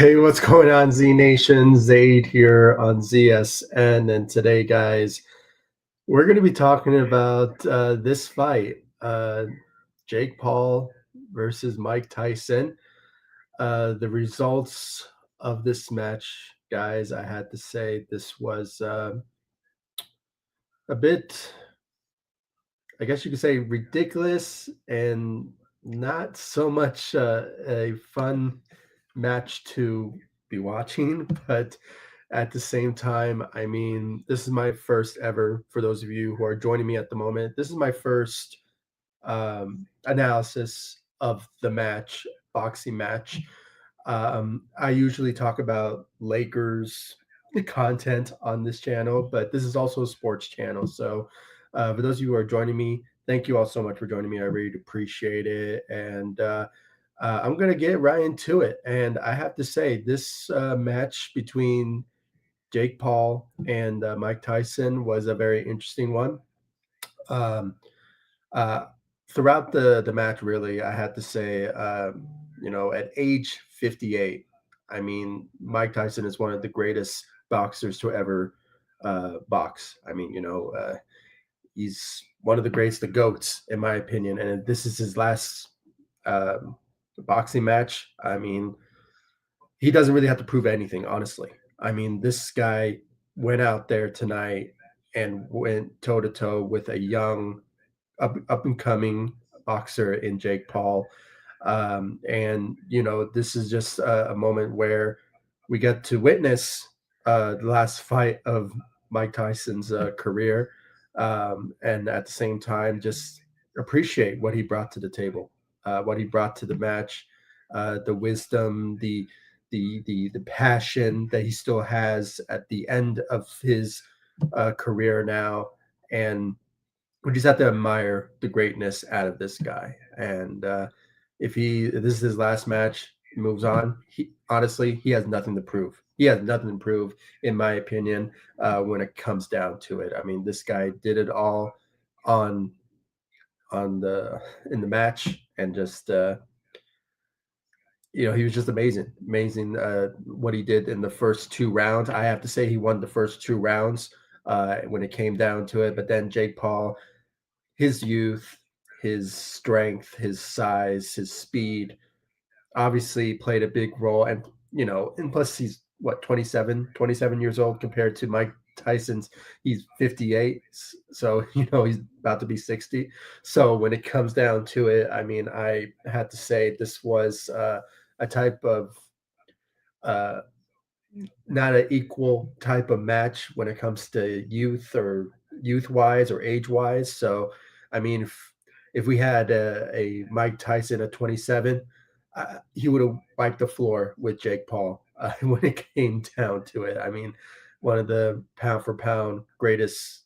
Hey, what's going on, Z Nation? Zaid here on ZSN. And today, guys, we're going to be talking about this fight Jake Paul versus Mike Tyson. The results of this match, guys, I had to say this was a bit, I guess you could say, ridiculous and not so much a fun match to be watching, but at the same time, I mean, this is my first ever, for those of you who are joining me at the moment, this is my first analysis of the match, boxing match. I usually talk about Lakers content on this channel, but this is also a sports channel. So, for those of you who are joining me, thank you all so much for joining me. I really appreciate it. And I'm going to get right into it. And I have to say, this match between Jake Paul and Mike Tyson was a very interesting one. Um, uh, Throughout the match, really, I had to say, at age 58, I mean, Mike Tyson is one of the greatest boxers to ever box. I mean, he's one of the greatest, the goats, in my opinion. And this is his last um, boxing match. I mean, he doesn't really have to prove anything, honestly. I mean, this guy went out there tonight and went toe to toe with a young, up and coming boxer in Jake Paul. And this is just a moment where we get to witness the last fight of Mike Tyson's career, and at the same time, just appreciate what he brought to the table, what he brought to the match, the wisdom, the passion that he still has at the end of his career now, and we just have to admire the greatness out of this guy. And if this is his last match, he moves on. He honestly, he has nothing to prove. He has nothing to prove, in my opinion, when it comes down to it. I mean, this guy did it all on the in the match, and just he was just amazing, amazing what he did in the first two rounds. I have to say, he won the first two rounds when it came down to it. But then Jake Paul, his youth, his strength, his size, his speed obviously played a big role. And plus he's what, 27 years old compared to Mike Tyson's, he's 58. So, he's about to be 60. So when it comes down to it, I mean, I had to say this was a type of uh, not an equal type of match when it comes to youth wise or age wise. So, I mean, if we had a Mike Tyson at 27, he would have wiped the floor with Jake Paul when it came down to it. I mean, one of the pound for pound greatest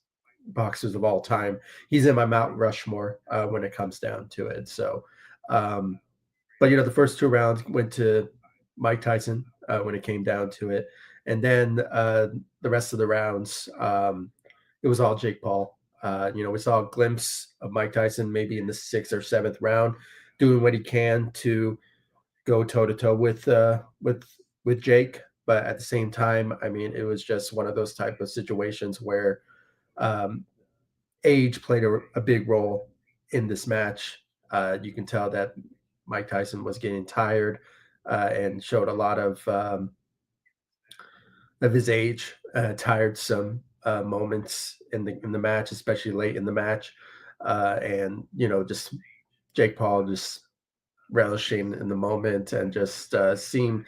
boxers of all time. He's in my Mount Rushmore when it comes down to it. So, um, but the first two rounds went to Mike Tyson when it came down to it, and then the rest of the rounds, it was all Jake Paul. We saw a glimpse of Mike Tyson maybe in the sixth or seventh round, doing what he can to go toe to toe with Jake. But at the same time, I mean, it was just one of those type of situations where um, age played a big role in this match. You can tell that Mike Tyson was getting tired and showed a lot of his age, tiresome moments in the match, especially late in the match, and just Jake Paul just relishing in the moment and just seeing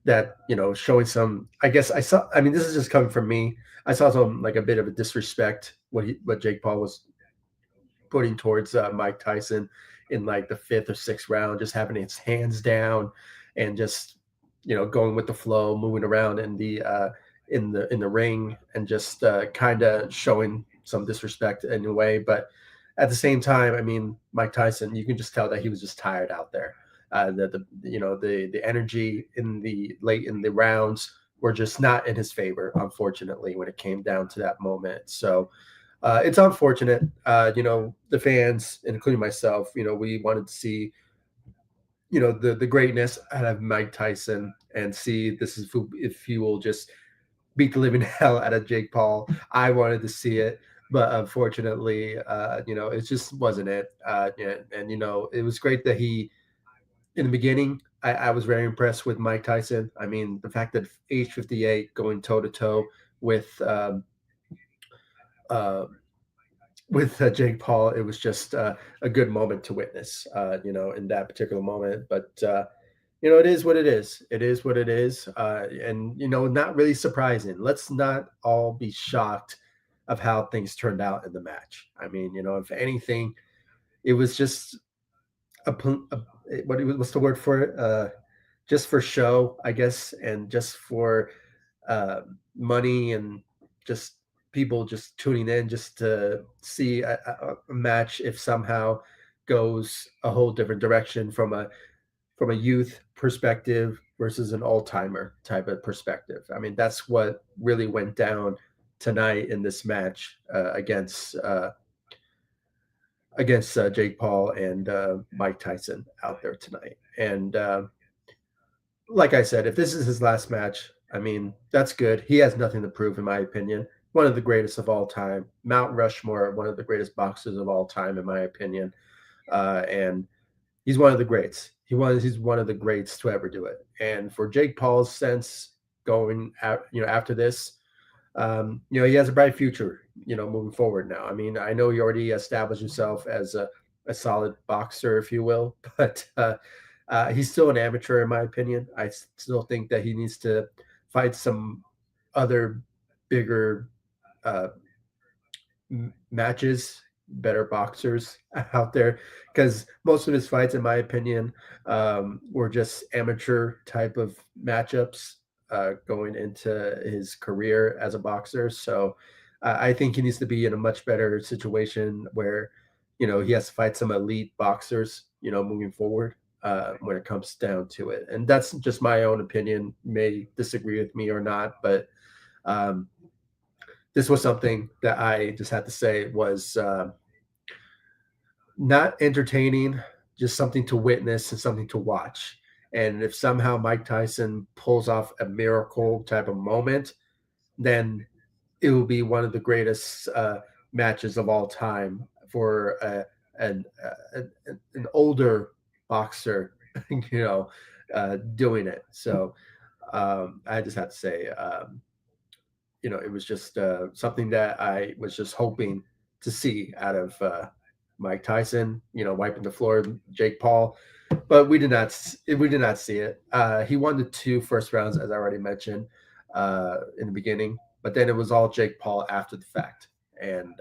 that, showing some. I guess I saw. I mean, this is just coming from me. I saw some, like, a bit of a disrespect what Jake Paul was putting towards Mike Tyson in like the fifth or sixth round, just having his hands down and just going with the flow, moving around in the ring, and just kind of showing some disrespect in a way. But at the same time, I mean, Mike Tyson, you can just tell that he was just tired out there. The energy in the late in the rounds were just not in his favor, unfortunately, when it came down to that moment. So it's unfortunate. The fans, including myself, we wanted to see the greatness out of Mike Tyson and see this is if he will just beat the living hell out of Jake Paul. I wanted to see it, but unfortunately, it just wasn't it. And it was great that he in the beginning. I was very impressed with Mike Tyson. I mean, the fact that age 58 going toe to toe with uh, Jake Paul, it was just a good moment to witness. In that particular moment, but. It is what it is. It is what it is. And, not really surprising. Let's not all be shocked of how things turned out in the match. I mean, if anything, it was just what's the word for it? Just for show, I guess, and just for money and just people just tuning in just to see a match if somehow goes a whole different direction from a youth perspective versus an all-timer type of perspective. I mean, that's what really went down tonight in this match against Jake Paul and Mike Tyson out there tonight. And like I said, if this is his last match, I mean, that's good. He has nothing to prove, in my opinion. One of the greatest of all time, Mount Rushmore, one of the greatest boxers of all time, in my opinion. And he's one of the greats. He's one of the greats to ever do it. And for Jake Paul's sense going out, after this, he has a bright future, moving forward now. I mean, I know he already established himself as a solid boxer, if you will, but he's still an amateur, in my opinion. I still think that he needs to fight some other bigger uh, matches, better boxers out there, because most of his fights, in my opinion, were just amateur type of matchups going into his career as a boxer. So I think he needs to be in a much better situation where, he has to fight some elite boxers, moving forward. When it comes down to it, and that's just my own opinion. You may disagree with me or not, but um, this was something that I just had to say was not entertaining, just something to witness and something to watch. And if somehow Mike Tyson pulls off a miracle type of moment, then it will be one of the greatest matches of all time for an older boxer, doing it. So I just have to say, it was just something that I was just hoping to see out of Mike Tyson, wiping the floor of Jake Paul, but we did not see it. He won the two first rounds, as I already mentioned in the beginning, but then it was all Jake Paul after the fact. And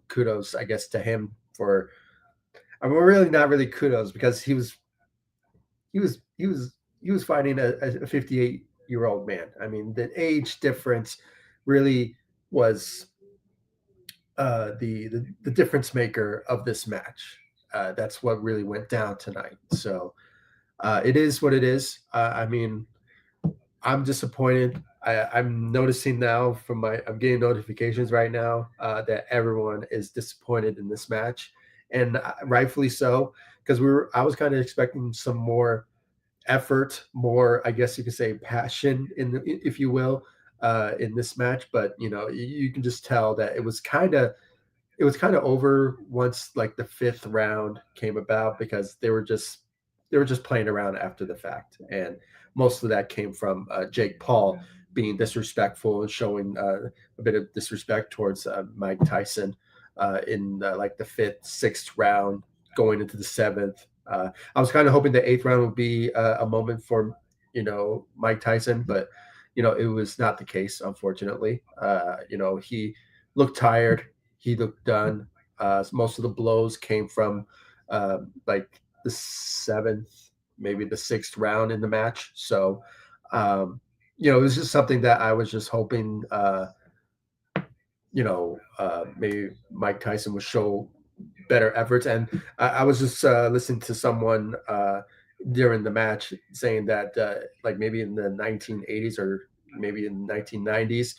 kudos, I guess, to him for. I mean, really not really kudos because he was fighting a 58-year-old man. I mean, the age difference really was the difference maker of this match. That's what really went down tonight. So it is what it is. I mean, I'm disappointed. I'm noticing now I'm getting notifications right now that everyone is disappointed in this match, and rightfully so, because I was kind of expecting some more effort, more, I guess you could say, passion if you will, in this match. But you can just tell that it was kind of over once like the fifth round came about because they were just playing around after the fact, and most of that came from Jake Paul being disrespectful and showing a bit of disrespect towards Mike Tyson in like the fifth, sixth round, going into the seventh. I was kind of hoping the eighth round would be a moment for Mike Tyson, but it was not the case, unfortunately. He looked tired. He looked done. Most of the blows came from like the seventh, maybe the sixth round in the match. So, it was just something that I was just hoping, maybe Mike Tyson would show better efforts. And I was just listening to someone during the match saying that, like maybe in the 1980s or maybe in the 1990s,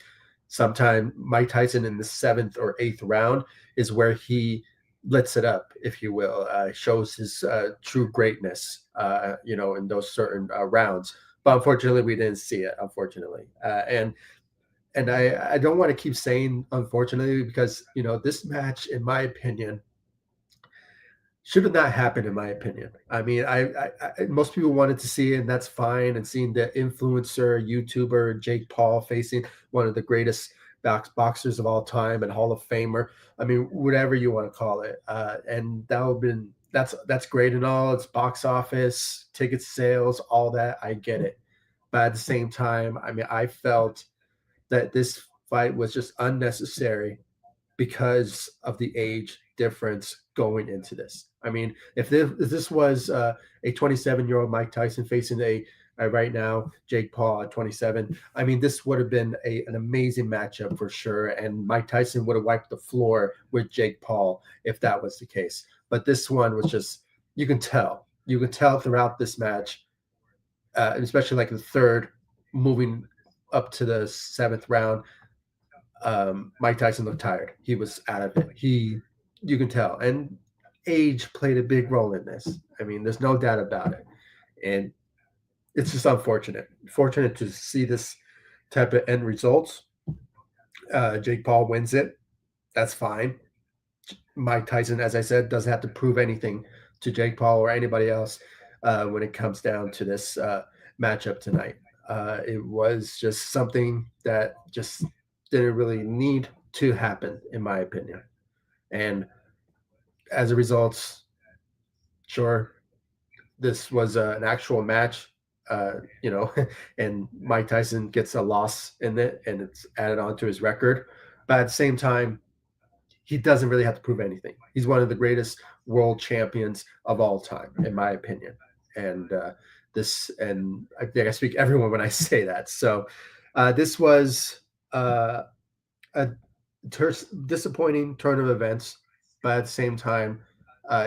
sometime Mike Tyson in the seventh or eighth round is where he lits it up, if you will, shows his true greatness, in those certain rounds. But unfortunately, we didn't see it. Unfortunately, and I don't want to keep saying unfortunately because this match, in my opinion, should have not happened, in my opinion. I mean, most people wanted to see it, and that's fine. And seeing the influencer YouTuber Jake Paul facing one of the greatest boxers of all time and Hall of Famer. I mean, whatever you want to call it, and that would have been that's great and all. It's box office, ticket sales, all that. I get it, but at the same time, I mean, I felt that this fight was just unnecessary because of the age difference going into this. I mean, if this was a 27-year-old Mike Tyson facing right now Jake Paul at 27, I mean, this would have been an amazing matchup for sure, and Mike Tyson would have wiped the floor with Jake Paul if that was the case. But this one was just you can tell throughout this match, especially like the third, moving up to the seventh round, Mike Tyson looked tired. He was out of it. You can tell, and age played a big role in this. I mean, there's no doubt about it, and it's just unfortunate. Fortunate to see this type of end results. Jake Paul wins it. That's fine. Mike Tyson, as I said, doesn't have to prove anything to Jake Paul or anybody else when it comes down to this matchup tonight. It was just something that just didn't really need to happen, in my opinion. And as a result, sure, this was an actual match, you know, and Mike Tyson gets a loss in it and it's added on to his record. But at the same time, he doesn't really have to prove anything. He's one of the greatest world champions of all time, in my opinion. And and I think I speak everyone when I say that. So this was a disappointing turn of events, but at the same time,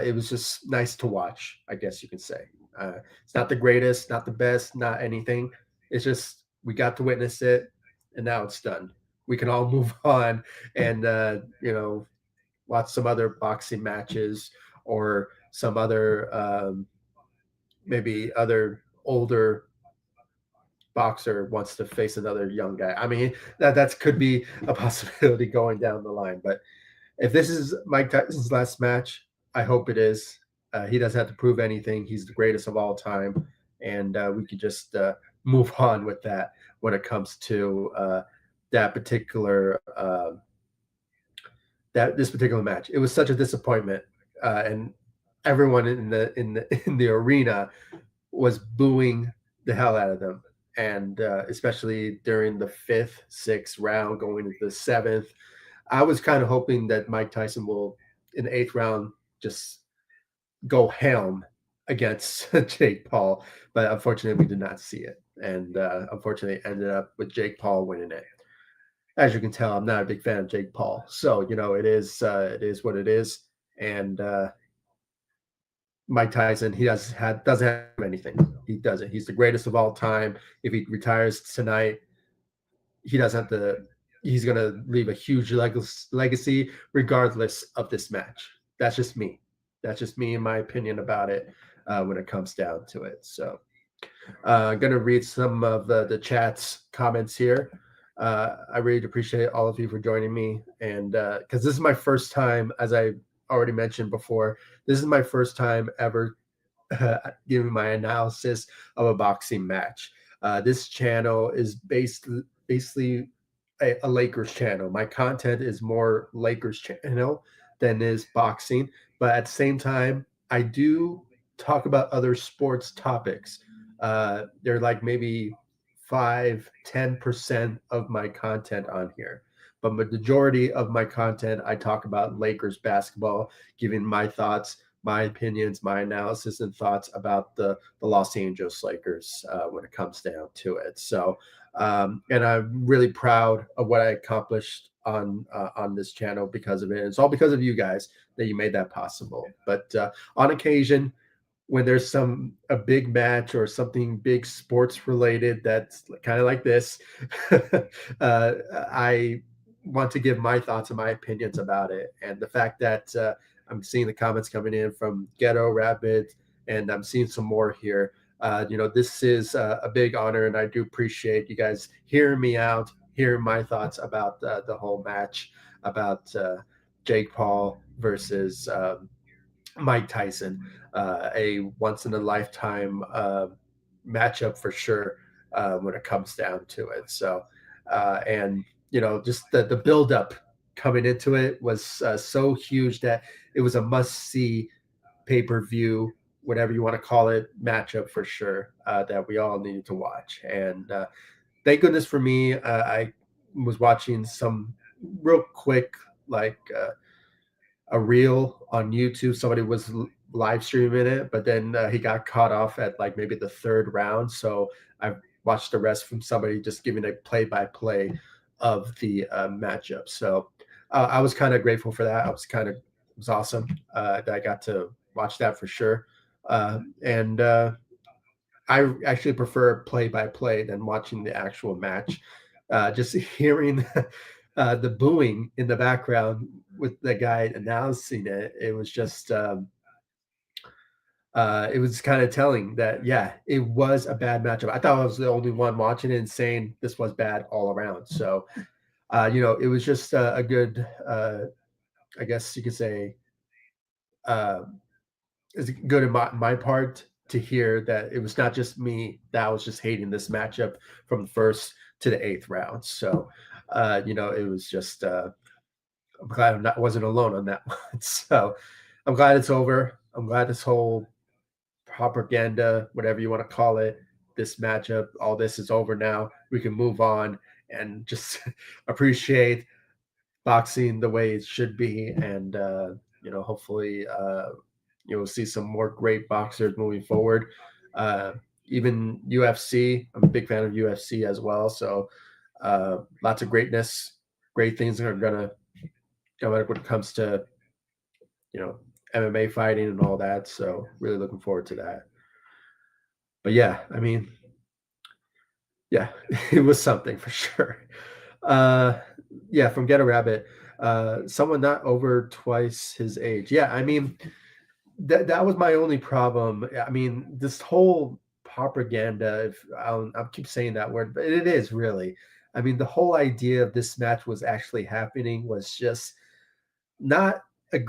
it was just nice to watch, I guess you could say. It's not the greatest, not the best, not anything. It's just we got to witness it, and now it's done. We can all move on and watch some other boxing matches or some other maybe other older boxer wants to face another young guy. I mean, that could be a possibility going down the line. But if this is Mike Tyson's last match, I hope it is. He doesn't have to prove anything. He's the greatest of all time, and we could just move on with that when it comes to that particular that this particular match. It was such a disappointment, and everyone in the arena was booing the hell out of them, and especially during the fifth, sixth round, going into the seventh. I was kind of hoping that Mike Tyson will, in the eighth round, just go helm against Jake Paul, but unfortunately, we did not see it, and unfortunately, ended up with Jake Paul winning it. As you can tell, I'm not a big fan of Jake Paul, so it is what it is, and Mike Tyson, doesn't have anything. He doesn't. He's the greatest of all time. If he retires tonight, he doesn't have to. He's gonna leave a huge legacy, regardless of this match. That's just me. That's just me, in my opinion about it. When it comes down to it, so I'm gonna read some of the chat's comments here. I really appreciate all of you for joining me, and because this is my first time, as I already mentioned before, this is my first time ever giving my analysis of a boxing match. This channel is basically a Lakers channel. My content is more Lakers channel than is boxing, but at the same time, I do talk about other sports topics. They're like maybe 5-10% of my content on here. But majority of my content, I talk about Lakers basketball, giving my thoughts, my opinions, my analysis and thoughts about the Los Angeles Lakers when it comes down to it. So, and I'm really proud of what I accomplished on this channel because of it. It's all because of you guys that you made that possible. But on occasion, when there's a big match or something big sports related that's kind of like this, I want to give my thoughts and my opinions about it. And the fact that I'm seeing the comments coming in from Ghetto Rabbit, and I'm seeing some more here. This is a big honor, and I do appreciate you guys hearing me out, hearing my thoughts about the whole match, about Jake Paul versus Mike Tyson, a once in a lifetime matchup for sure when it comes down to it. So, and just the build up coming into it was so huge that it was a must see pay per view, whatever you want to call it, matchup for sure that we all needed to watch. And thank goodness for me, I was watching some real quick, like a reel on YouTube. Somebody was live streaming it, but then he got caught off at like maybe the third round. So I watched the rest from somebody just giving a play by play of the matchup. So I was kind of grateful for that. It was awesome that I got to watch that for sure. And I actually prefer play by play than watching the actual match. Just hearing the booing in the background with the guy announcing it, it was kind of telling that yeah, it was a bad matchup. I thought I was the only one watching it and saying this was bad all around. So it was just a good, I guess you could say, uh, it's good in my part to hear that it was not just me that was just hating this matchup from the first to the eighth round. So, it was just I'm glad wasn't alone on that one. So, I'm glad it's over. I'm glad this whole propaganda, whatever you want to call it, this matchup, all this is over now. We can move on and just appreciate boxing the way it should be, and hopefully you'll see some more great boxers moving forward. uh, Even UFC, I'm a big fan of UFC as well, so lots of great things are gonna come out when it comes to you know MMA fighting and all that, so really looking forward to that. But yeah, I mean, yeah, it was something for sure. uh yeah, from Get a Rabbit, someone not over twice his age. Yeah, I mean, that was my only problem. I mean, this whole propaganda, if I keep saying that word, but it is really. I mean, the whole idea of this match was actually happening was just not a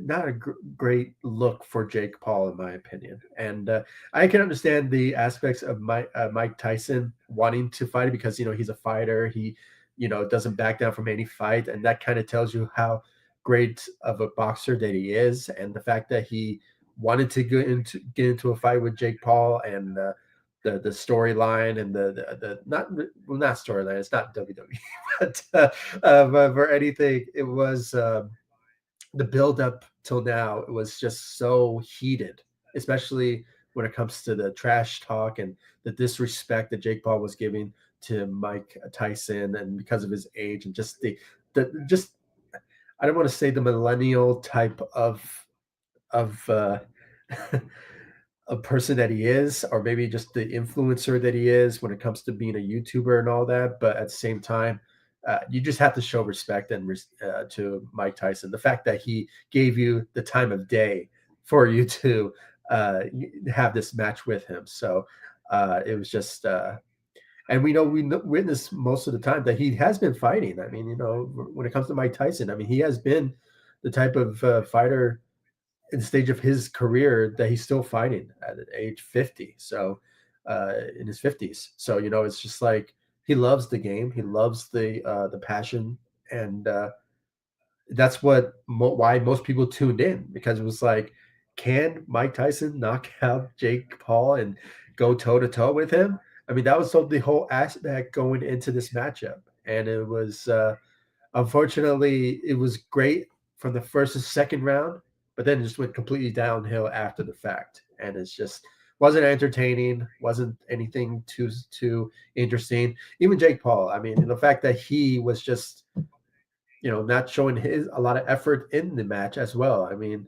not a great look for Jake Paul, in my opinion. And I can understand the aspects of Mike Tyson wanting to fight because he's a fighter. He doesn't back down from any fight, and that kind of tells you how great of a boxer that he is, and the fact that he wanted to get into a fight with Jake Paul, and the storyline and the not storyline. It's not WWE, but but for anything, it was the build up till now. It was just so heated, especially when it comes to the trash talk and the disrespect that Jake Paul was giving to Mike Tyson, and because of his age and just the just I don't want to say the millennial type of a person that he is, or maybe just the influencer that he is when it comes to being a YouTuber and all that. But at the same time, you just have to show respect to Mike Tyson. The fact that he gave you the time of day for you to have this match with him. So it was just, and we witness most of the time that he has been fighting. I mean, when it comes to Mike Tyson, I mean, he has been the type of fighter in the stage of his career that he's still fighting at age 50. So in his 50s. So it's just like he loves the game. He loves the passion, and that's why most people tuned in, because it was like, can Mike Tyson knock out Jake Paul and go toe to toe with him? I mean, that was the whole aspect going into this matchup, and it was. Unfortunately, it was great from the first and second round, but then it just went completely downhill after the fact. And it's just wasn't entertaining, wasn't anything too interesting. Even Jake Paul, I mean, the fact that he was just, not showing his a lot of effort in the match as well. I mean,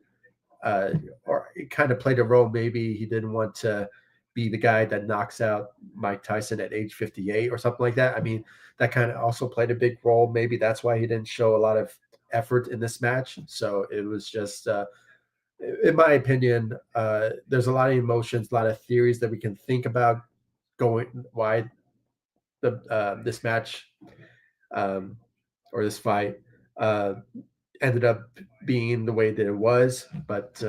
uh, or it kind of played a role. Maybe he didn't want to be the guy that knocks out Mike Tyson at age 58 or something like that. I mean, that kind of also played a big role. Maybe that's why he didn't show a lot of effort in this match. So it was just, in my opinion, there's a lot of emotions, a lot of theories that we can think about going why the this match, um, or this fight, uh, ended up being the way that it was. But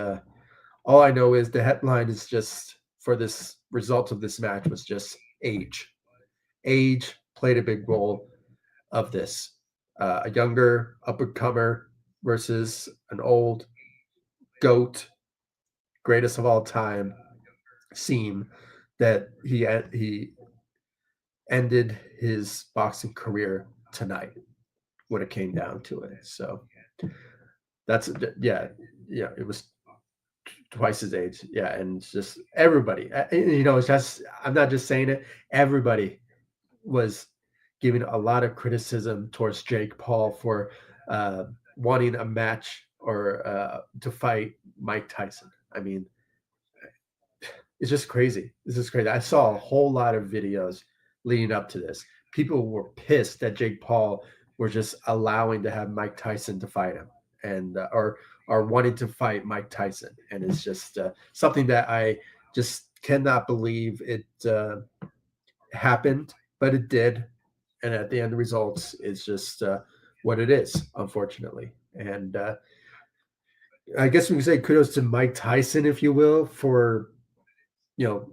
all I know is the headline is just for this result of this match was just age. Age played a big role of this. A younger up and comer versus an old goat, greatest of all time, seem that he ended his boxing career tonight when it came down to it. So that's yeah, yeah. It was twice his age. Yeah, and just everybody, it's just I'm not just saying it. Everybody was giving a lot of criticism towards Jake Paul for uh, wanting a match or to fight Mike Tyson. I mean, it's just crazy. This is crazy. I saw a whole lot of videos leading up to this. People were pissed that Jake Paul were just allowing to have Mike Tyson to fight him, and or wanting to fight Mike Tyson, and it's just something that I just cannot believe it happened, but it did. And at the end, the results is just what it is, unfortunately. And I guess we can say kudos to Mike Tyson, if you will, for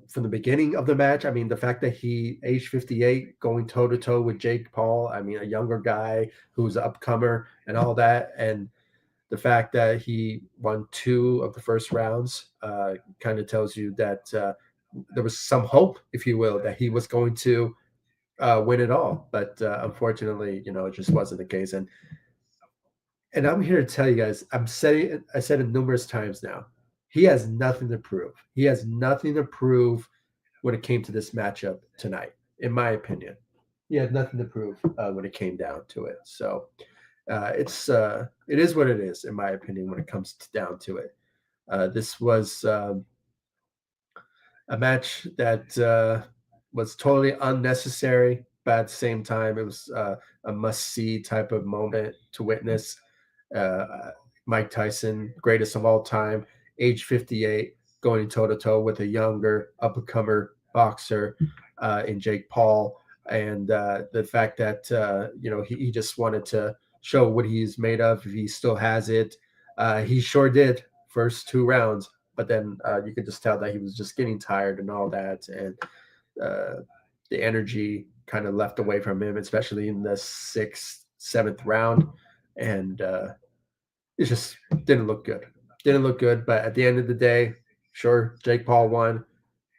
from the beginning of the match. I mean, the fact that he, age 58, going toe to toe with Jake Paul. I mean, a younger guy who's an upcomer and all that, and the fact that he won 2 of the first rounds kind of tells you that there was some hope, if you will, that he was going to win it all. But unfortunately, it just wasn't the case. And I'm here to tell you guys, I said it numerous times now. He has nothing to prove. He has nothing to prove when it came to this matchup tonight, in my opinion. He had nothing to prove when it came down to it. So it is what it is, in my opinion, when it comes down to it. This was a match that was totally unnecessary, but at the same time, it was a must see type of moment to witness. Uh, Mike Tyson, greatest of all time, age 58, going toe to toe with a younger up and comer boxer in Jake Paul. And the fact that, he just wanted to show what he's made of, if he still has it. He sure did, first 2 rounds, but then you could just tell that he was just getting tired and all that. And uh, the energy kind of left away from him, especially in the 6th, 7th round. And it just didn't look good. Didn't look good. But at the end of the day, sure, Jake Paul won.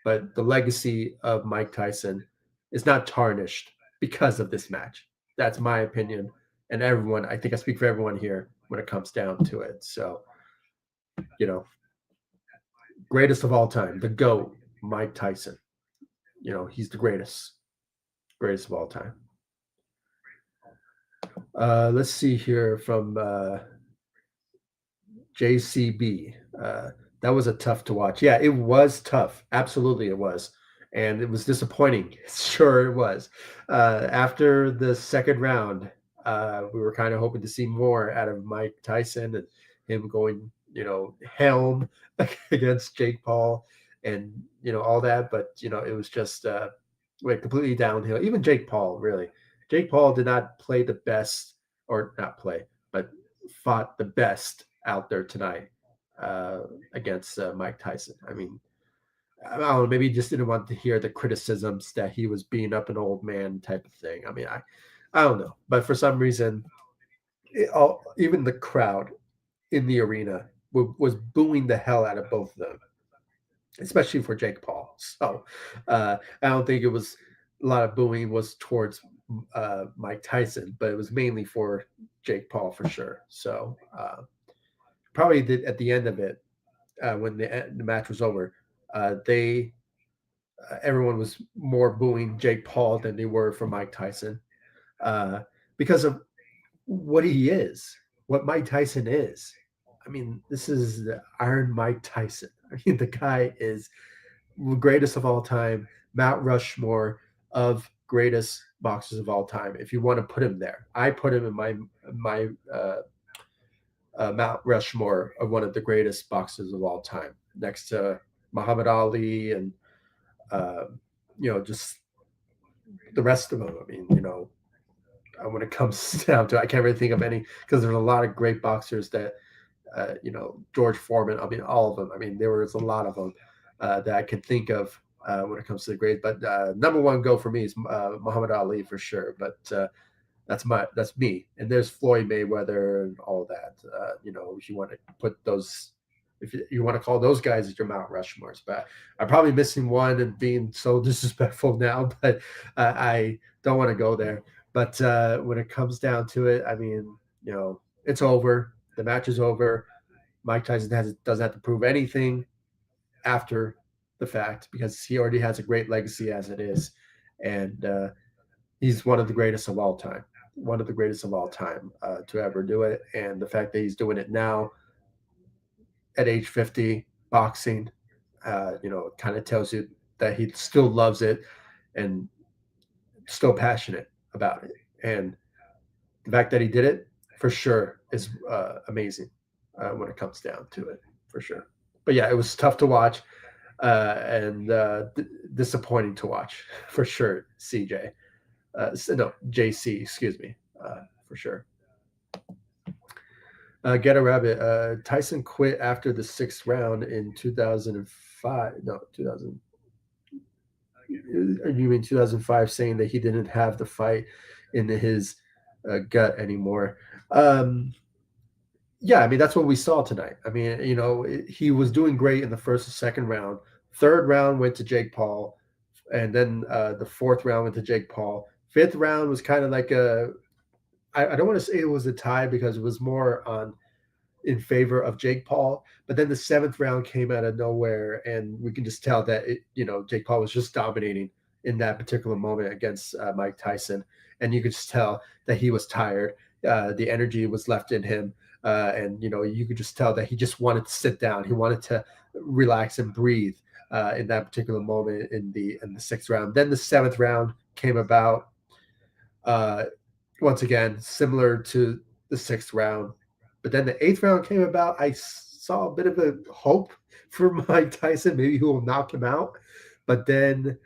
But the legacy of Mike Tyson is not tarnished because of this match. That's my opinion. And everyone, I think I speak for everyone here when it comes down to it. So, you know, greatest of all time, the GOAT, Mike Tyson. He's the greatest of all time. Let's see here from JCB. That was a tough to watch. Yeah, it was tough. Absolutely, it was. And it was disappointing. Sure, it was. After the second round, we were kind of hoping to see more out of Mike Tyson and him going, helm against Jake Paul and, all that. But, it was just went completely downhill. Even Jake Paul, really. Jake Paul did not play the best, or not play, but fought the best out there tonight against Mike Tyson. I mean, I don't know, maybe he just didn't want to hear the criticisms that he was beating up an old man type of thing. I mean, I don't know, but for some reason, even the crowd in the arena was booing the hell out of both of them, especially for Jake Paul. So I don't think it was a lot of booing was towards Mike Tyson, but it was mainly for Jake Paul for sure. So probably at the end of it, when the match was over, they everyone was more booing Jake Paul than they were for Mike Tyson uh, because of what he is, what Mike Tyson is. I mean, this is the Iron Mike Tyson. I mean, the guy is the greatest of all time, Mount Rushmore of greatest boxers of all time. If you want to put him there, I put him in my Mount Rushmore of one of the greatest boxers of all time, next to Muhammad Ali and uh, just the rest of them. I mean, when it comes down to it, I can't really think of any because there's a lot of great boxers that George Foreman. I mean, all of them. I mean, there was a lot of them that I can think of when it comes to the great. But number one go for me is Muhammad Ali for sure. But that's me. And there's Floyd Mayweather and all that. If you want to put those, if you want to call those guys as your Mount Rushmores. But I'm probably missing one and being so disrespectful now. But I don't want to go there. But when it comes down to it, I mean, it's over. The match is over. Mike Tyson doesn't have to prove anything after the fact because he already has a great legacy as it is, and he's one of the greatest of all time. One of the greatest of all time to ever do it, and the fact that he's doing it now at age 50, boxing, kind of tells you that he still loves it and still passionate about it. And the fact that he did it for sure is amazing when it comes down to it, for sure. But yeah, it was tough to watch and disappointing to watch for sure. CJ, no, JC, excuse me, for sure. Get a rabbit. Tyson quit after the sixth round in 2005. No, 2000. You mean 2005? Saying that he didn't have the fight in his gut anymore. Yeah, I mean that's what we saw tonight. I mean, he was doing great in the first and second round. Third round went to Jake Paul, and then the fourth round went to Jake Paul. Fifth round was kind of like I don't want to say it was a tie because it was more on in favor of Jake Paul. But then the seventh round came out of nowhere, and we can just tell that Jake Paul was just dominating in that particular moment against Mike Tyson, and you could just tell that he was tired. The energy was left in him, and you could just tell that he just wanted to sit down. He wanted to relax and breathe in that particular moment in the sixth round. Then the seventh round came about. Once again, similar to the sixth round. But then the eighth round came about. I saw a bit of a hope for Mike Tyson. Maybe he will knock him out. But then,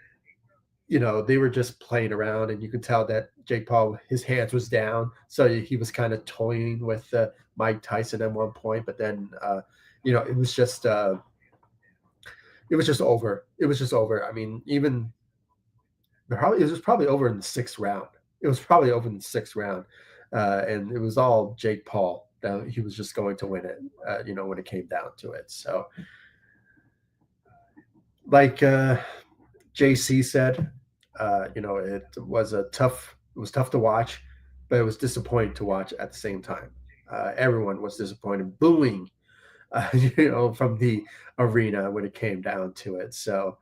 they were just playing around, and you could tell that Jake Paul, his hands was down. So he was kind of toying with Mike Tyson at one point. But then, it was just over. It was just over. I mean, it was probably over in the sixth round. It was probably over in the sixth round. And it was all Jake Paul. He was just going to win it, when it came down to it. So, like JC said, it was tough to watch, but it was disappointing to watch at the same time. Everyone was disappointed, booing, from the arena when it came down to it. So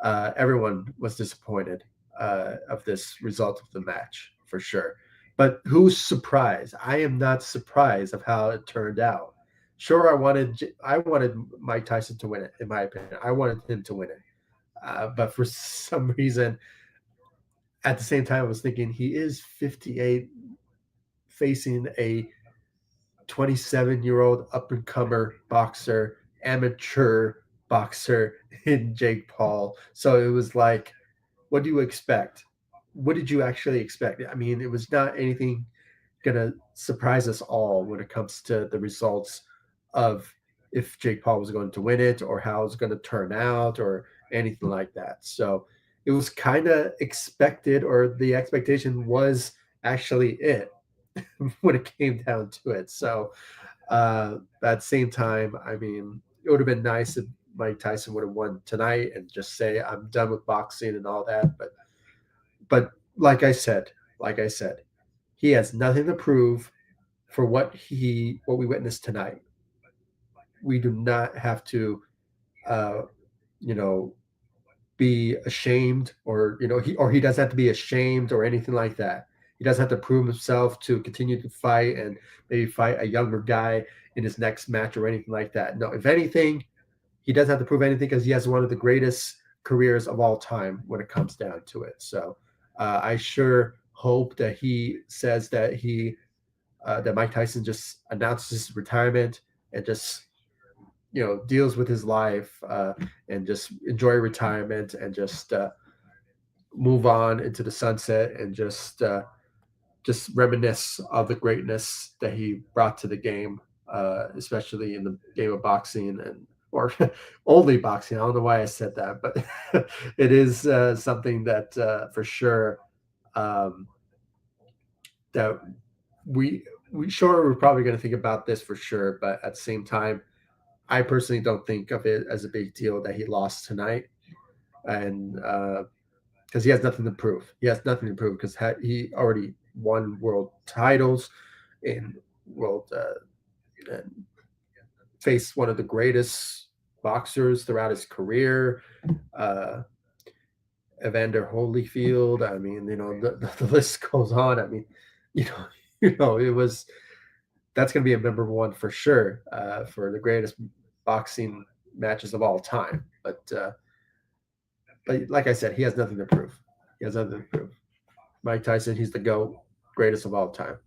everyone was disappointed of this result of the match for sure. But who's surprised? I am not surprised of how it turned out. Sure, I wanted Mike Tyson to win it. In my opinion, I wanted him to win it. But for some reason, at the same time, I was thinking he is 58, facing a 27-year-old up-and-comer boxer, amateur boxer in Jake Paul. So it was like, what do you expect? What did you actually expect? I mean, it was not anything going to surprise us all when it comes to the results of if Jake Paul was going to win it or how it was going to turn out or anything like that. So it was kind of expected, or the expectation was actually it when it came down to it. So at the same time, I mean, it would have been nice if Mike Tyson would have won tonight and just say, I'm done with boxing and all that. But like I said, he has nothing to prove for what we witnessed tonight. We do not have to, uh, you know, be ashamed, or he doesn't have to be ashamed or anything like that. He doesn't have to prove himself to continue to fight and maybe fight a younger guy in his next match or anything like that. No, if anything, he doesn't have to prove anything because he has one of the greatest careers of all time when it comes down to it. So I sure hope that he says that he that Mike Tyson just announces his retirement and just deals with his life and just enjoy retirement and just move on into the sunset and just reminisce of the greatness that he brought to the game, especially in the game of boxing and or only boxing. I don't know why I said that, but it is something that for sure um, that we we sure we're probably going to think about this for sure, but at the same time, I personally don't think of it as a big deal that he lost tonight, and because he has nothing to prove. He has nothing to prove because he already won world titles in world and faced one of the greatest boxers throughout his career, uh, Evander Holyfield. I mean, the list goes on. I mean, you know, it was that's going to be a number one for sure for the greatest boxing matches of all time. But like I said, he has nothing to prove. He has nothing to prove. Mike Tyson, he's the GOAT, greatest of all time.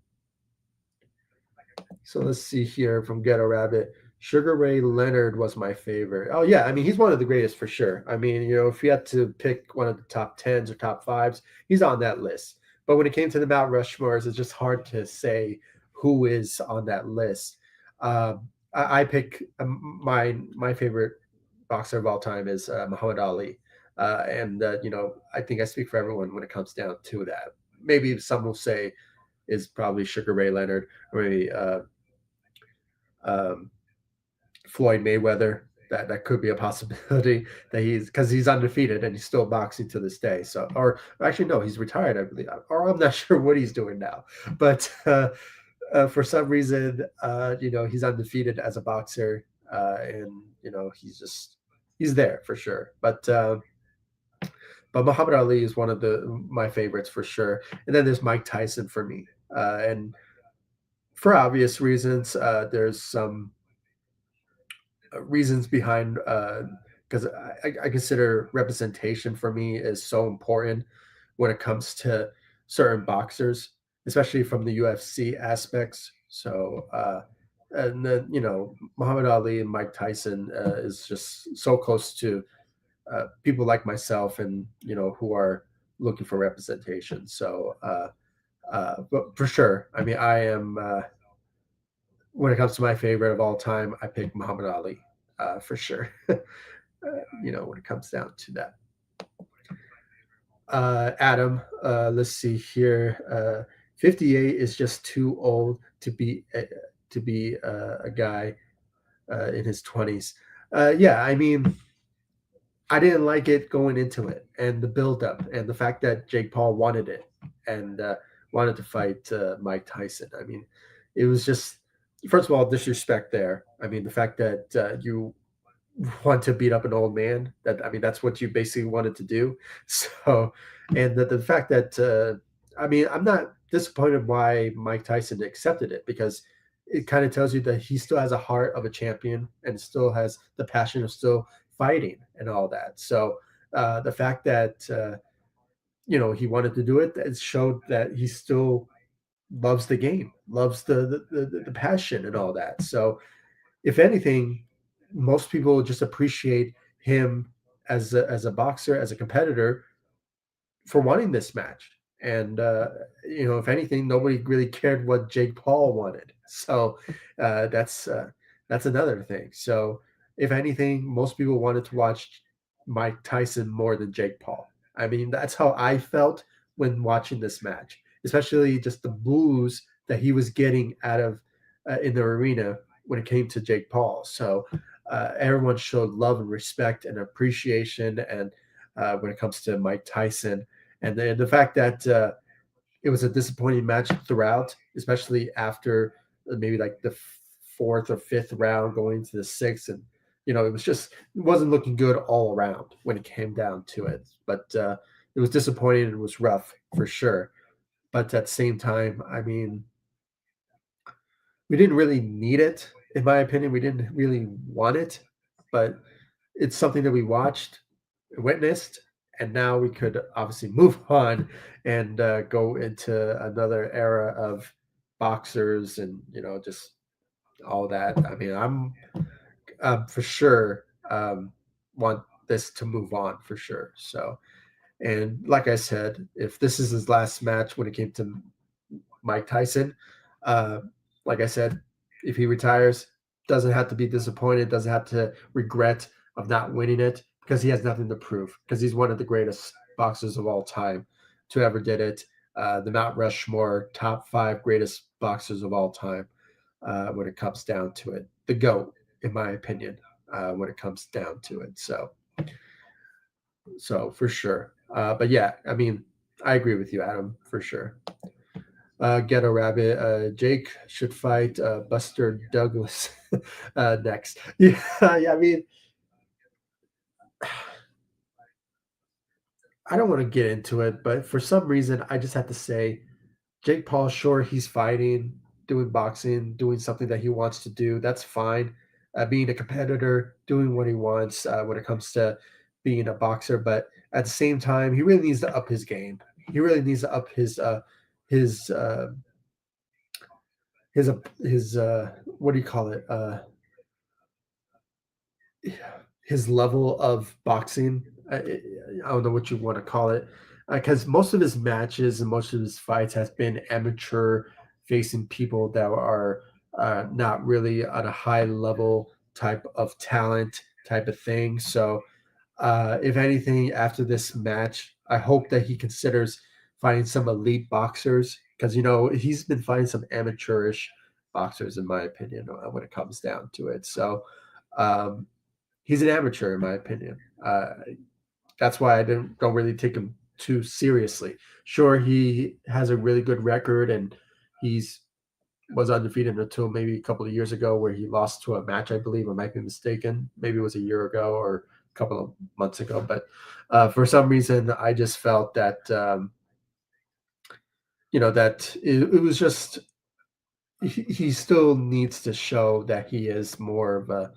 So let's see here from Ghetto Rabbit. Sugar Ray Leonard was my favorite. Oh yeah, I mean he's one of the greatest for sure. I mean, if you had to pick one of the top tens or top fives, he's on that list. But when it came to the Mount Rushmores, it's just hard to say who is on that list. I pick my favorite boxer of all time is Muhammad Ali, and I think I speak for everyone when it comes down to that. Maybe some will say is probably Sugar Ray Leonard, or maybe um, Floyd Mayweather. That could be a possibility that he's undefeated and he's still boxing to this day. So, or actually, no, he's retired, I believe, or I'm not sure what he's doing now. But for some reason, he's undefeated as a boxer, and he's there for sure. But Muhammad Ali is one of my favorites for sure. And then there's Mike Tyson for me, and for obvious reasons, there's some reasons behind because I consider representation for me is so important when it comes to certain boxers, especially from the UFC aspects. So and then Muhammad Ali and Mike Tyson is just so close to people like myself and who are looking for representation. So but for sure, I mean I am when it comes to my favorite of all time, I pick Muhammad Ali for sure. When it comes down to that. Adam, let's see here. 58 is just too old to be a guy in his 20s. Yeah, I mean, I didn't like it going into it, and the buildup, and the fact that Jake Paul wanted it and wanted to fight Mike Tyson. I mean, it was just first of all disrespect there. I mean, the fact that you want to beat up an old man. That I mean, that's what you basically wanted to do. So, and the fact that I mean, I'm not disappointed why Mike Tyson accepted it because it kind of tells you that he still has a heart of a champion and still has the passion of still fighting and all that. So, the fact that he wanted to do it, it showed that he still loves the game, loves the passion and all that. So, if anything, most people just appreciate him as a boxer, as a competitor for wanting this match. And if anything, nobody really cared what Jake Paul wanted. So that's another thing. So if anything, most people wanted to watch Mike Tyson more than Jake Paul. I mean, that's how I felt when watching this match, especially just the boos that he was getting out of in the arena when it came to Jake Paul. So everyone showed love and respect and appreciation, and when it comes to Mike Tyson, and the fact that it was a disappointing match throughout, especially after maybe like the fourth or fifth round going to the sixth, and it wasn't looking good all around when it came down to it. But it was disappointing and it was rough for sure. But at the same time, I mean, we didn't really need it, in my opinion. We didn't really want it, but it's something that we watched, witnessed, and now we could obviously move on and go into another era of boxers and just all that. I mean, I'm for sure want this to move on for sure. So, and like I said, if this is his last match when it came to Mike Tyson, uh, like I said, if he retires, doesn't have to be disappointed, doesn't have to regret of not winning it because he has nothing to prove because he's one of the greatest boxers of all time to ever did it. The Mount Rushmore top five greatest boxers of all time when it comes down to it. The GOAT, in my opinion, when it comes down to it. So for sure. But yeah, I mean, I agree with you, Adam, for sure. Ghetto Rabbit. Jake should fight Buster Douglas next. Yeah, yeah. I mean, I don't want to get into it, but for some reason, I just have to say, Jake Paul. Sure, he's fighting, doing boxing, doing something that he wants to do. That's fine. Being a competitor, doing what he wants when it comes to being a boxer, but at the same time, he really needs to up his game. He really needs to up his his what do you call it? His level of boxing. I don't know what you want to call it, because most of his matches and most of his fights has been amateur, facing people that are not really at a high level type of talent type of thing. So if anything, after this match, I hope that he considers finding some elite boxers because he's been fighting some amateurish boxers, in my opinion, when it comes down to it. So um, he's an amateur, in my opinion. That's why I don't really take him too seriously. Sure, he has a really good record, and he's was undefeated until maybe a couple of years ago where he lost to a match, I believe. I might be mistaken. Maybe it was a year ago or a couple of months ago. But for some reason, I just felt that, that it was just, he still needs to show that he is more of a,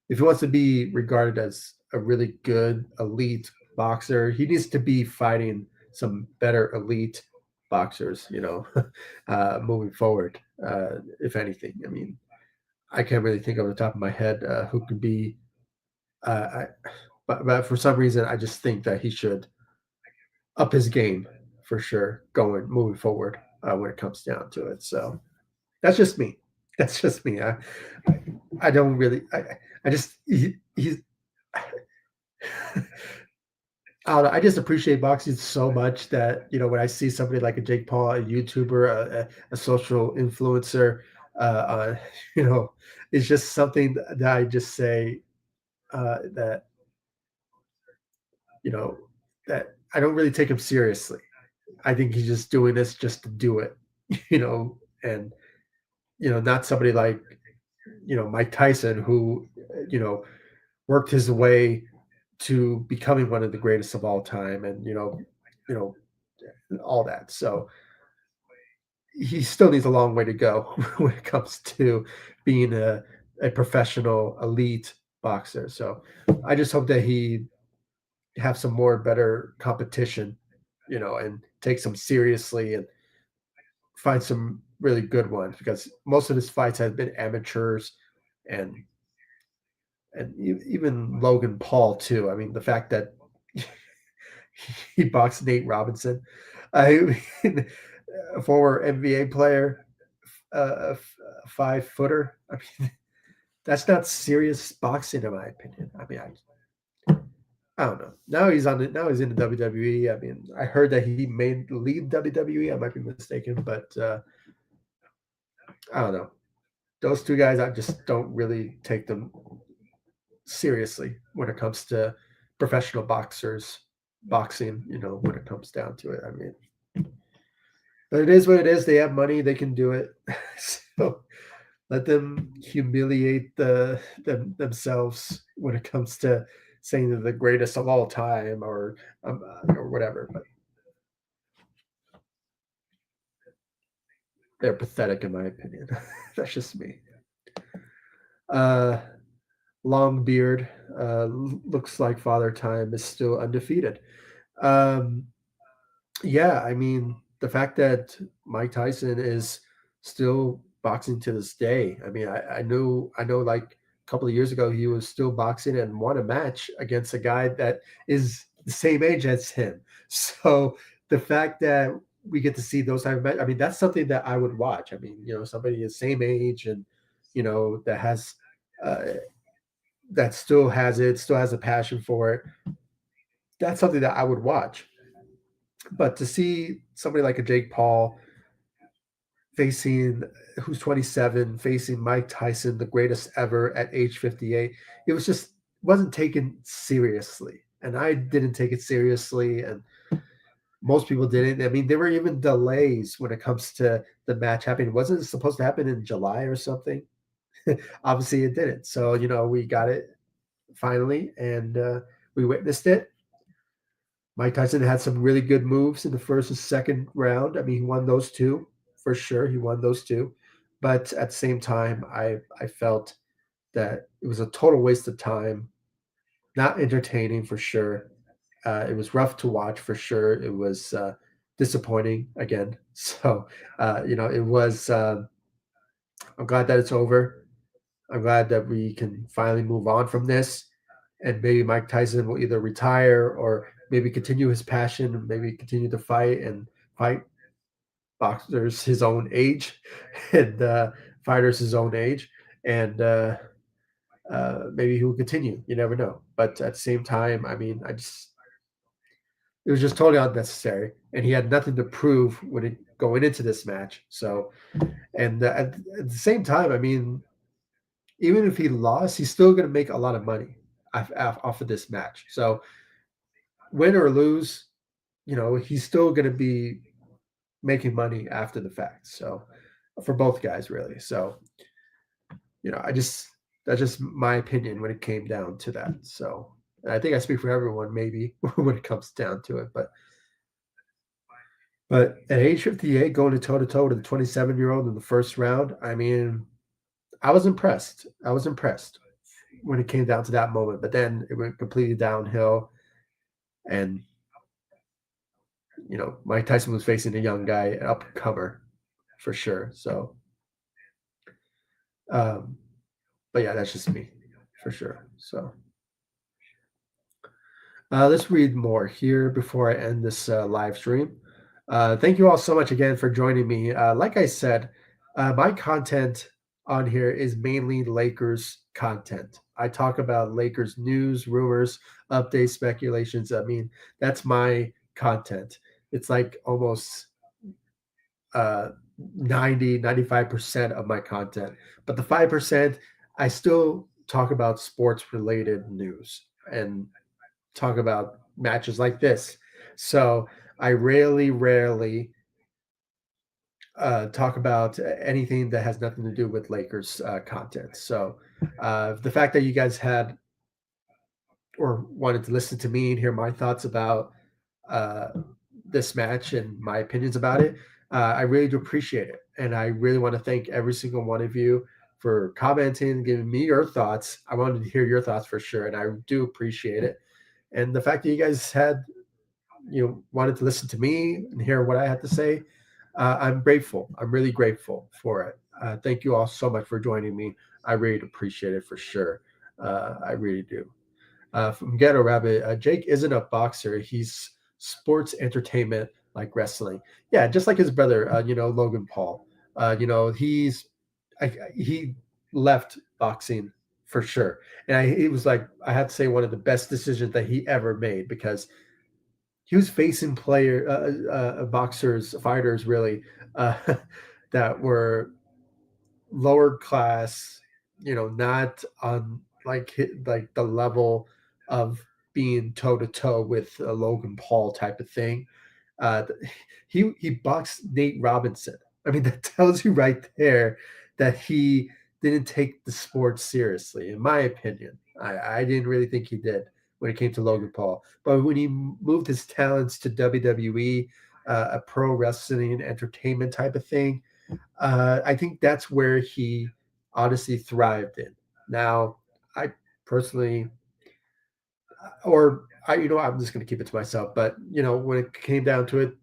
if he wants to be regarded as a really good elite boxer, he needs to be fighting some better elite boxers, moving forward. If anything, I mean, I can't really think off the top of my head who could be. I, but for some reason, I just think that he should up his game for sure, going moving forward when it comes down to it. So that's just me. That's just me. I don't really. I just he's. I don't know. I just appreciate boxing so much that when I see somebody like a Jake Paul, a YouTuber, a social influencer, you know, it's just something that I just say that you know that I don't really take him seriously. I think he's just doing this just to do it, and not somebody like Mike Tyson who you know worked his way to becoming one of the greatest of all time, and you know all that. So he still needs a long way to go when it comes to being a professional elite boxer. So I just hope that he have some more better competition, and take some seriously and find some really good ones because most of his fights have been amateurs and even Logan Paul too. I mean, the fact that he boxed Nate Robinson, I mean, a former NBA player, a 5 footer. I mean, that's not serious boxing, in my opinion. I mean, I don't know. Now he's on it. Now he's in the WWE. I mean, I heard that he may leave WWE. I might be mistaken, but I don't know. Those two guys, I just don't really take them seriously when it comes to professional boxers boxing. When it comes down to it. I mean, but it is what it is. They have money. They can do it. So let them humiliate themselves when it comes to saying they're the greatest of all time or whatever. But they're pathetic, in my opinion. That's just me. Uh, Long beard. Looks like Father Time is still undefeated. Um, yeah, I mean the fact that Mike Tyson is still boxing to this day. I mean, I know like a couple of years ago he was still boxing and won a match against a guy that is the same age as him. So the fact that we get to see those type of matches, I mean, that's something that I would watch. I mean, somebody the same age and that has uh, that still has a passion for it. That's something that I would watch. But to see somebody like a Jake Paul facing who's 27, facing Mike Tyson, the greatest ever at age 58. It was just wasn't taken seriously. And I didn't take it seriously and most people didn't. I mean, there were even delays when it comes to the match happening. Wasn't it supposed to happen in July or something? Obviously it didn't. So, we got it finally and we witnessed it. Mike Tyson had some really good moves in the first and second round. I mean, he won those two for sure. He won those two, but at the same time, I felt that it was a total waste of time. Not entertaining for sure. It was rough to watch for sure. It was disappointing again. So it was. I'm glad that it's over. I'm glad that we can finally move on from this, and maybe Mike Tyson will either retire or maybe continue his passion, maybe continue to fight and fight boxers his own age and fighters his own age, and maybe he will continue. You never know. But at the same time, I mean, it was just totally unnecessary, and he had nothing to prove going into this match. So, and at the same time, I mean, even if he lost, he's still going to make a lot of money off of this match. So, win or lose, he's still going to be making money after the fact. So, for both guys, really. So, I just that's just my opinion when it came down to that. So, I think I speak for everyone, maybe when it comes down to it. But at age 58, going to toe to toe to the 27-year-old in the first round, I mean, I was impressed. I was impressed when it came down to that moment. But then it went completely downhill, and Mike Tyson was facing a young guy, an up and comer, for sure. So, um, but yeah, that's just me, for sure. So, let's read more here before I end this live stream. Thank you all so much again for joining me. Like I said, my content on here is mainly Lakers content. I talk about Lakers news, rumors, updates, speculations. I mean, that's my content. It's like almost uh, 95% of my content. But the 5%, I still talk about sports related news and talk about matches like this. So I rarely talk about anything that has nothing to do with Lakers content. So the fact that you guys had or wanted to listen to me and hear my thoughts about uh, this match and my opinions about it, I really do appreciate it. And I really want to thank every single one of you for commenting, giving me your thoughts. I wanted to hear your thoughts for sure, and I do appreciate it. And the fact that you guys had wanted to listen to me and hear what I had to say, I'm grateful. I'm really grateful for it. Thank you all so much for joining me. I really appreciate it for sure. I really do. From Ghetto Rabbit, Jake isn't a boxer. He's sports entertainment like wrestling. Yeah, just like his brother, Logan Paul. He left boxing for sure. And it was like, I have to say, one of the best decisions that he ever made because he was facing boxers, fighters really, uh, that were lower class, not on like the level of being toe to toe with a Logan Paul type of thing. Uh, he boxed Nate Robinson. I mean, that tells you right there that he didn't take the sport seriously, in my opinion. I didn't really think he did when it came to Logan Paul. But when he moved his talents to WWE, a pro wrestling entertainment type of thing, I think that's where he honestly thrived in. Now, I personally, I'm just going to keep it to myself. But when it came down to it,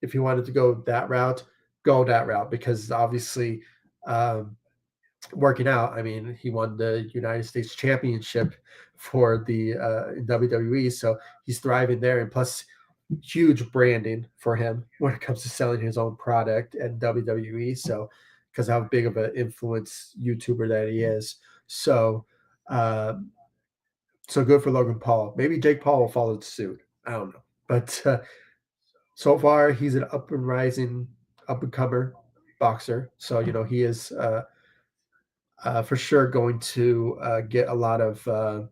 if he wanted to go that route, go that route because obviously, um, working out. I mean, he won the United States Championship for the WWE, so he's thriving there, and plus huge branding for him when it comes to selling his own product at WWE. So, because how big of an influence YouTuber that he is, so um, so good for Logan Paul. Maybe Jake Paul will follow suit. I don't know, but so far he's an up and rising, up and comer boxer. So he is. For sure going to get a lot of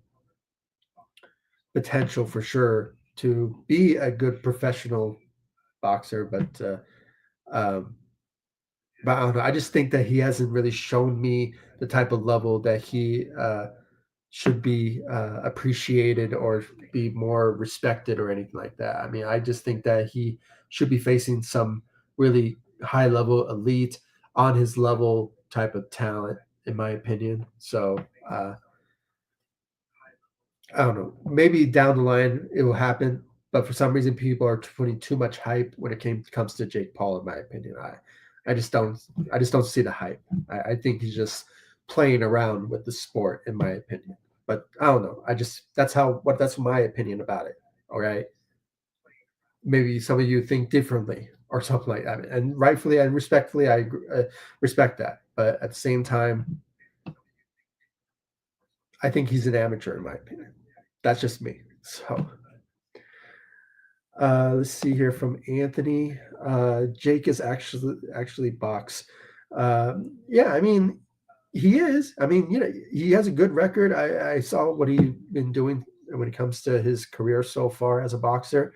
potential for sure to be a good professional boxer, um, but I don't know. I just think that he hasn't really shown me the type of level that he should be appreciated or be more respected or anything like that. I mean, I just think that he should be facing some really high level elite on his level type of talent, in my opinion. So, I don't know. Maybe down the line it will happen, but for some reason people are putting too much hype when comes to Jake Paul. In my opinion, I just don't I just don't see the hype. I think he's just playing around with the sport, in my opinion. But I don't know. I just that's my opinion about it. All right. Maybe some of you think differently or something like that, and rightfully and respectfully, respect that. But at the same time, I think he's an amateur, in my opinion. That's just me. So. Let's see here from Anthony. Jake is actually box. Yeah, I mean, he is. I mean, he has a good record. I saw what he's been doing when it comes to his career so far as a boxer,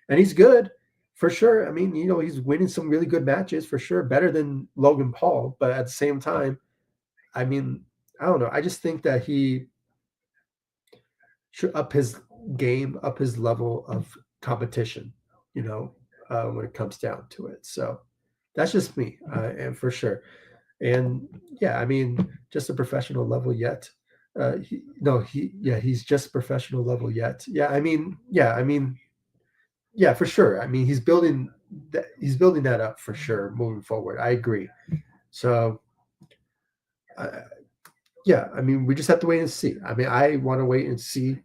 and he's good for sure. I mean, he's winning some really good matches for sure, better than Logan Paul. But at the same time, I mean, I don't know. I just think that he should up his game, up his level of competition, you know, when it comes down to it. So that's just me, and for sure. And yeah, I mean, just a professional level yet. No, he's just professional level yet. Yeah, for sure. I mean, he's building that up for sure moving forward. I agree. So, uh, yeah, I mean, we just have to wait and see. I mean, I want to wait and see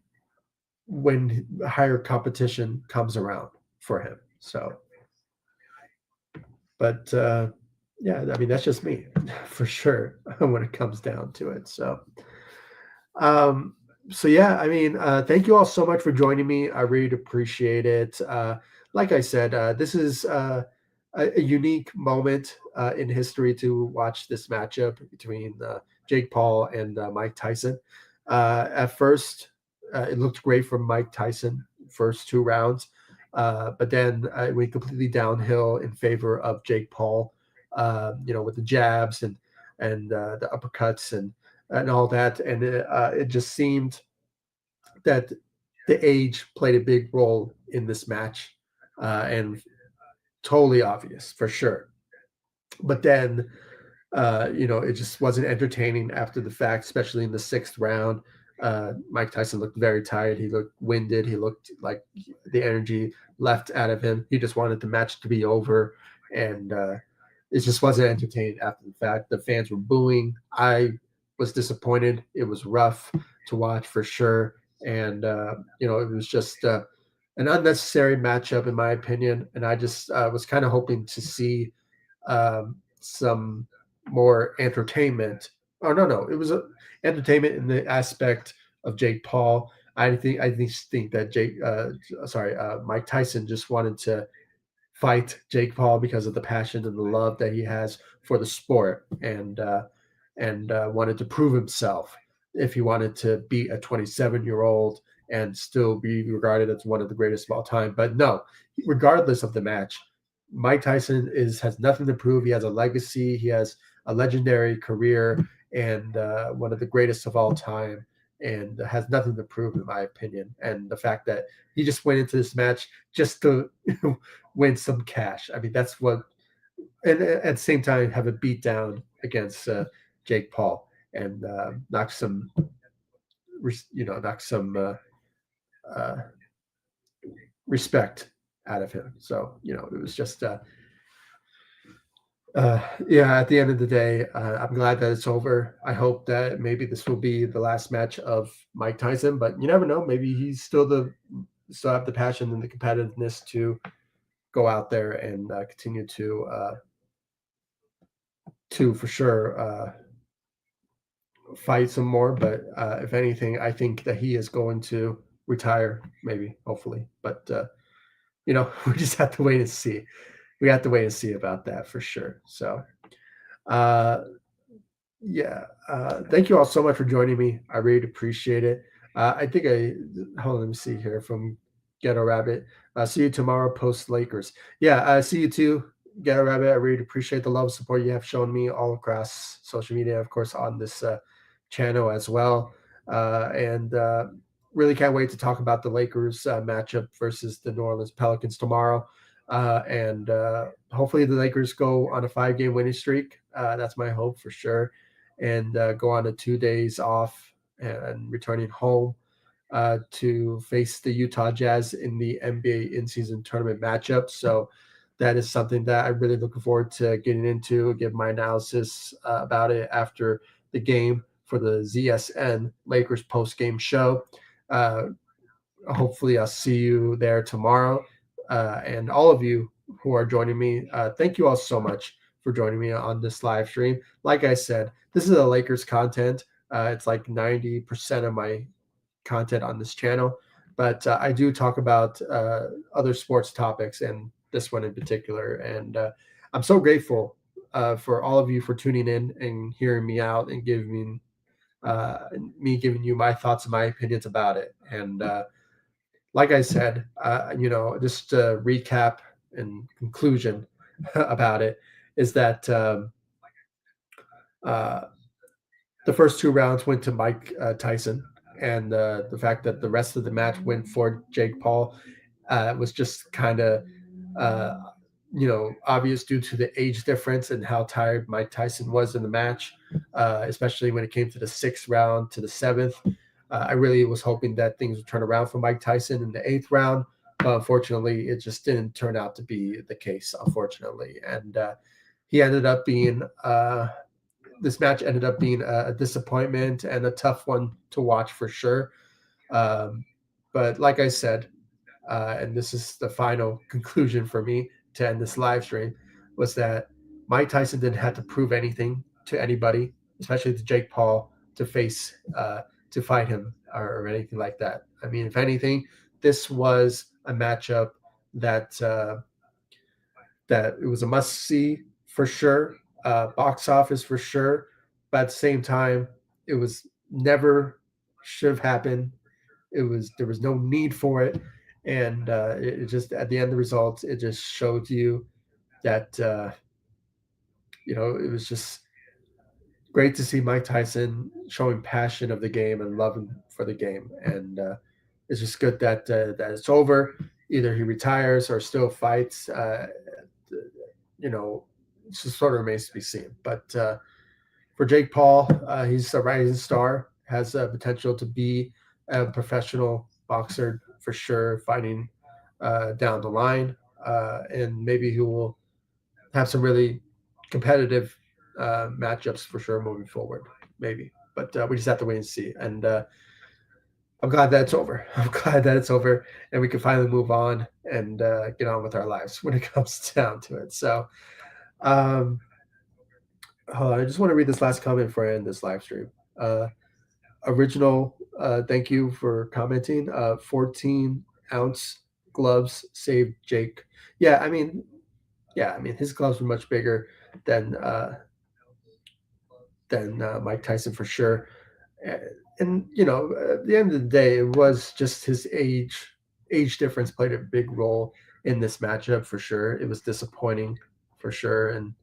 when higher competition comes around for him. So, but yeah, I mean that's just me for sure when it comes down to it. Um, so yeah, I mean, thank you all so much for joining me. I really appreciate it. Like I said, this is a unique moment in history to watch this matchup between Jake Paul and Mike Tyson. At first, it looked great for Mike Tyson first two rounds, but then it went completely downhill in favor of Jake Paul. With the jabs and the uppercuts and all that, and it just seemed that the age played a big role in this match, and totally obvious for sure. But then it just wasn't entertaining after the fact, especially in the sixth round. Mike Tyson looked very tired. He looked winded. He looked like the energy left out of him. He just wanted the match to be over, and it just wasn't entertaining after the fact. The fans were booing. I was disappointed. It was rough to watch for sure, and it was just an unnecessary matchup in my opinion. And I just was kind of hoping to see some more entertainment. Oh no, it was a entertainment in the aspect of Jake Paul. I think that Mike Tyson just wanted to fight Jake Paul because of the passion and the love that he has for the sport, and wanted to prove himself if he wanted to beat a 27-year-old and still be regarded as one of the greatest of all time. But no, regardless of the match, Mike Tyson has nothing to prove. He has a legacy. He has a legendary career and one of the greatest of all time, and has nothing to prove, in my opinion. And the fact that he just went into this match just to win some cash. I mean, that's what, and at the same time, have a beat down against Jake Paul and knock some uh, respect out of him. So it was just Yeah, at the end of the day, I'm glad that it's over. I hope that maybe this will be the last match of Mike Tyson, but you never know. Maybe he's still have the passion and the competitiveness to go out there and continue to for sure fight some more. But if anything, I think that he is going to retire, maybe, hopefully. But we just have to wait and see. We have to wait and see about that for sure. So, uh, yeah. Thank you all so much for joining me. I really appreciate it. I think hold on, let me see here from Ghetto Rabbit. See you tomorrow post Lakers. Yeah, see you too, Ghetto Rabbit. I really appreciate the love and support you have shown me all across social media, of course, on this channel as well. And really can't wait to talk about the Lakers matchup versus the New Orleans Pelicans tomorrow. And hopefully the Lakers go on a 5-game winning streak. That's my hope for sure, and go on a 2 days off and returning home to face the Utah Jazz in the NBA in-season tournament matchup. So that is something that I'm really looking forward to getting into, give my analysis about it after the game for the ZSN Lakers post-game show. Uh, Hopefully, I'll see you there tomorrow. And all of you who are joining me, thank you all so much for joining me on this live stream. Like I said, this is a Lakers content. It's like 90% of my content on this channel, but I do talk about other sports topics and this one in particular. And I'm so grateful for all of you for tuning in and hearing me out and uh, giving you my thoughts and my opinions about it. And like I said, just to recap and conclusion about it is that uh, the first 2 rounds went to Mike Tyson, and the fact that the rest of the match went for Jake Paul was just kind of uh, obvious due to the age difference and how tired Mike Tyson was in the match, especially when it came to the 6th round to the 7th. I really was hoping that things would turn around for Mike Tyson in the 8th round. But unfortunately, it just didn't turn out to be the case, unfortunately. And he ended up being, this match ended up being a disappointment and a tough one to watch for sure. Um, but like I said, and this is the final conclusion for me to end this live stream, was that Mike Tyson didn't have to prove anything to anybody, especially to Jake Paul, to fight him or anything like that. I mean, if anything, this was a matchup that that it was a must see for sure, box office for sure, but at the same time, it was never should have happened. There was no need for it, and it just at the end of the results, it just showed you that it was just great to see Mike Tyson showing passion of the game and love for the game, and it's just good that it's over. Either he retires or still fights. You know, it just sort of remains to be seen. But for Jake Paul, he's a rising star, has potential to be a professional boxer for sure, fighting down the line, and maybe he will have some really competitive matchups for sure moving forward. Maybe, but we just have to wait and see. And I'm glad that it's over. I'm glad that it's over, and we can finally move on and get on with our lives when it comes down to it. So. Um, Hold on, I just want to read this last comment before I end this live stream. Uh, Original, thank you for commenting. 14-ounce gloves saved Jake. Yeah, I mean, his gloves were much bigger than Mike Tyson for sure. Uh, And at the end of the day, it was just his age. Age difference played a big role in this matchup for sure. It was disappointing for sure, and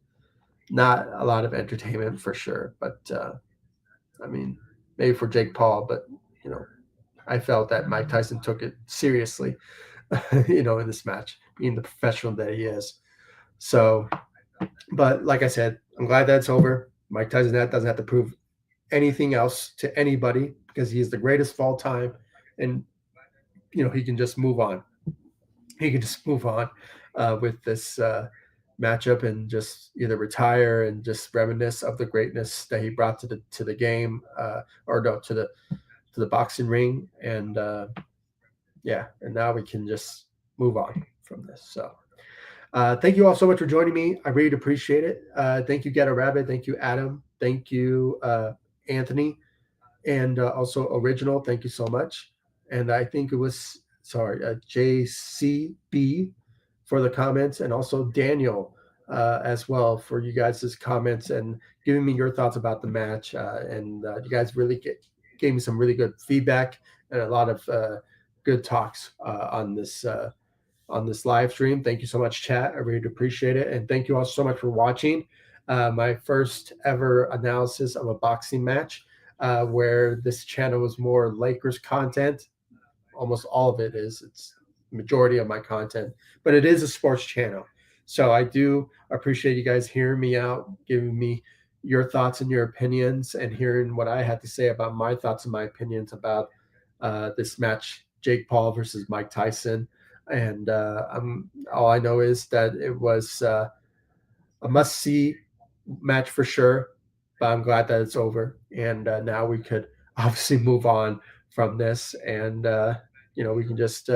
not a lot of entertainment for sure. But I mean, maybe for Jake Paul, but you know, I felt that Mike Tyson took it seriously, in this match, being the professional that he is. So, but like I said, I'm glad that's over. Mike Tyson doesn't have to prove anything else to anybody because he's the greatest of all time, and he can just move on. He can just move on with this. matchup and just either retire and just reminisce of the greatness that he brought to the game, or no, to the boxing ring. And yeah, and now we can just move on from this. So thank you all so much for joining me. I really appreciate it. Thank you, Get a Rabbit. Thank you, Adam. Thank you, Anthony, and also Original. Thank you so much. And I think it was, sorry, JCB for the comments, and also Daniel as well for you guys' comments and giving me your thoughts about the match. And you guys really gave me some really good feedback and a lot of good talks on this live stream. Thank you so much, chat. I really appreciate it. And thank you all so much for watching my first ever analysis of a boxing match, where this channel was more Lakers content. Almost all of it is. It's majority of my content, but it is a sports channel. So I do appreciate you guys hearing me out, giving me your thoughts and your opinions, and hearing what I had to say about my thoughts and my opinions about this match, Jake Paul versus Mike Tyson. And all I know is that it was a must-see match for sure. But I'm glad that it's over, and now we could obviously move on from this, and we can just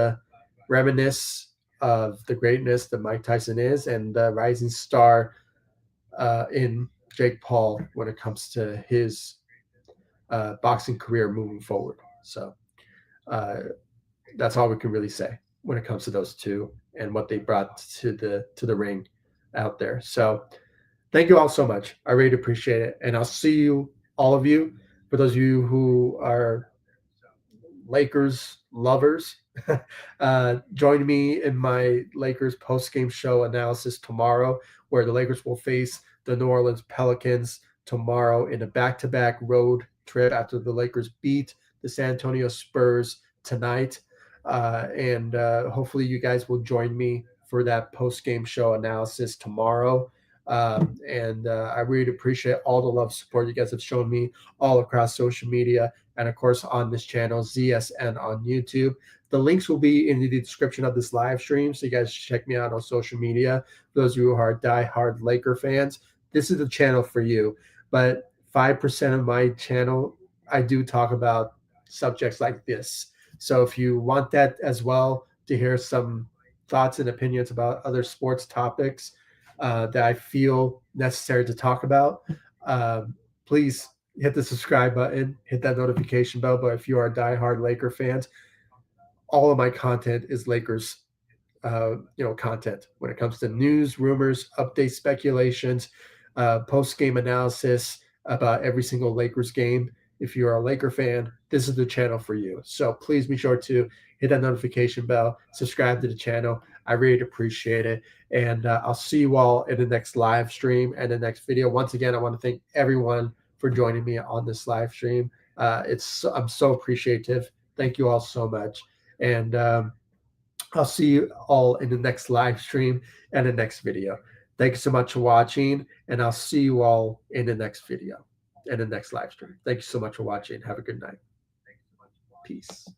reminisce of the greatness that Mike Tyson is, and the rising star in Jake Paul when it comes to his boxing career moving forward. So that's all we can really say when it comes to those two and what they brought to the ring out there. So thank you all so much. I really appreciate it. And I'll see you, all of you, for those of you who are Lakers lovers. Join me in my Lakers post-game show analysis tomorrow, where the Lakers will face the New Orleans Pelicans tomorrow in a back-to-back road trip after the Lakers beat the San Antonio Spurs tonight. And hopefully you guys will join me for that post-game show analysis tomorrow. And I really appreciate all the love support you guys have shown me all across social media, and of course on this channel, ZSN on YouTube. The links will be in the description of this live stream, so you guys check me out on social media. For those of you who are diehard Laker fans, this is the channel for you. But 5% of my channel, I do talk about subjects like this. So if you want that as well, to hear some thoughts and opinions about other sports topics that I feel necessary to talk about, please hit the subscribe button, hit that notification bell. But if you are diehard Laker fans, all of my content is Lakers content when it comes to news, rumors, updates, speculations, post-game analysis about every single Lakers game. If you're a Laker fan, this is the channel for you. So please be sure to hit that notification bell, subscribe to the channel. I really appreciate it. And I'll see you all in the next live stream and the next video. Once again, I want to thank everyone for joining me on this live stream. I'm so appreciative. Thank you all so much. And I'll see you all in the next live stream and the next video. Thank you so much for watching, and I'll see you all in the next video and the next live stream. Thank you so much for watching. Have a good night. Peace.